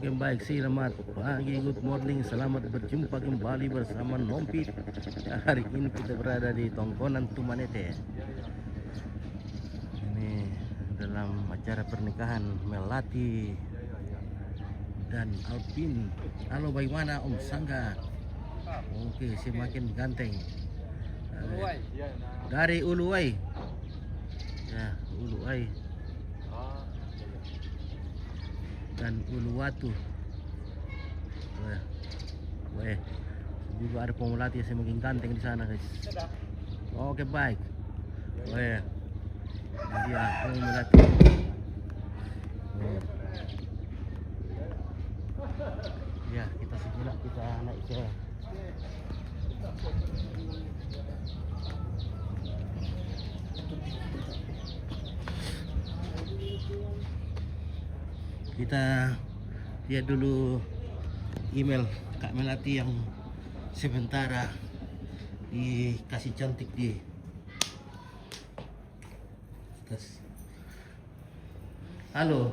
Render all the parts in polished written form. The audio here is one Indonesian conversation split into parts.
Oke baik, selamat pagi, good morning, selamat berjumpa kembali bersama Nompit. Hari ini kita berada di Tongkonan Tumanete. Ini dalam acara pernikahan Melati dan Alvin. Halo, bagaimana Om Sangga? Oke, semakin ganteng. Dari Uluwai. Ya, Uluwai. Dan Uluwatu. Weh, juga ada pemelatih yang semakin ganteng di sana, guys. Oke baik. Weh, ini dia pemelatih. Ya, kita sejenak kita naik ke kita lihat dulu email Kak Melati yang sementara dikasih cantik di atas. Halo.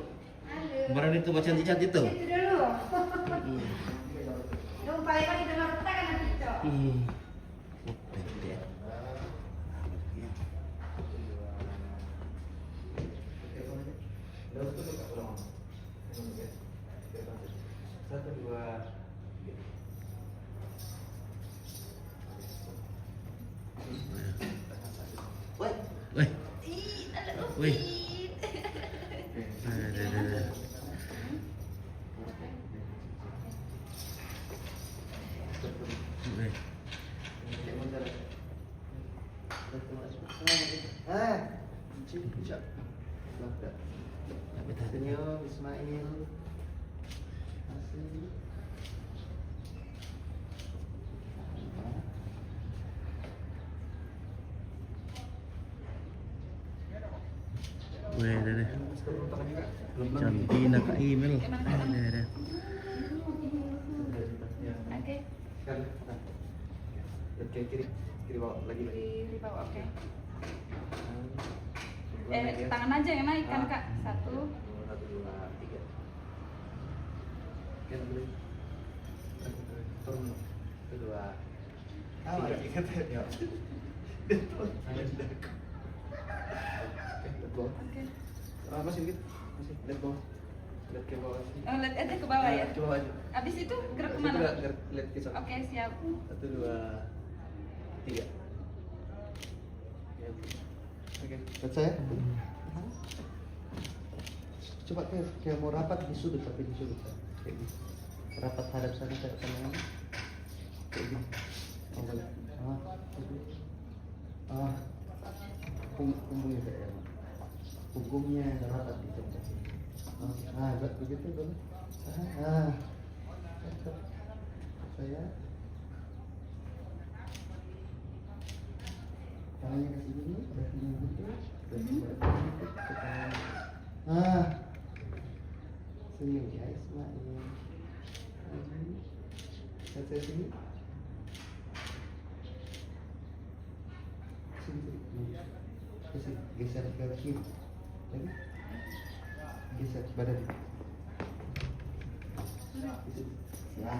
Kemarin itu baca cantik tuh. Itu dulu. Dong paling kita lapor kan nanti, Cok. Satu, dua, tiga. Weh. Ih, ada Weh. Upit. Senyum Ismail. Asli. Weh, deh. Cantik Kak email. Deh. Oke. Lihat kiri, kiri bawah lagi. Di bawah, oke. Tangan aja yang naik kan, Kak. Satu. Satu, dua, tiga. Turun. Satu, dua, tiga. Ya. Oke. Masih dikit, masih lihat bawah, lihat ke bawah sini. Oh, lihat aja ke bawah ya. Ke bawah aja. Abis itu gerak Itu kemana? lihat ke sana. Oke, siap. Satu, dua, tiga. Oke, lihat saya. Coba kayak mau rapat di sudut, tapi di sudut kayak gini. Rapat hadap sana kayak sana. Kayak gini. Oh, boleh. Punggungnya kayak punggungnya rapat gitu. Begitu boleh. Saya tangannya kasih gini, kakinya gitu, senyum ya Ismail. Saya sini. Sini. Geser ke kiri. Lagi. Geser badan. Ya.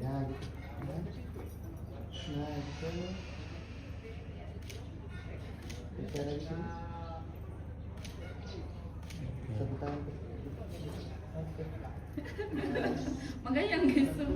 Ya, gitu. Nah, gitu. Bicara di sini. Satu tangan. Oke. Makanya yang gesem.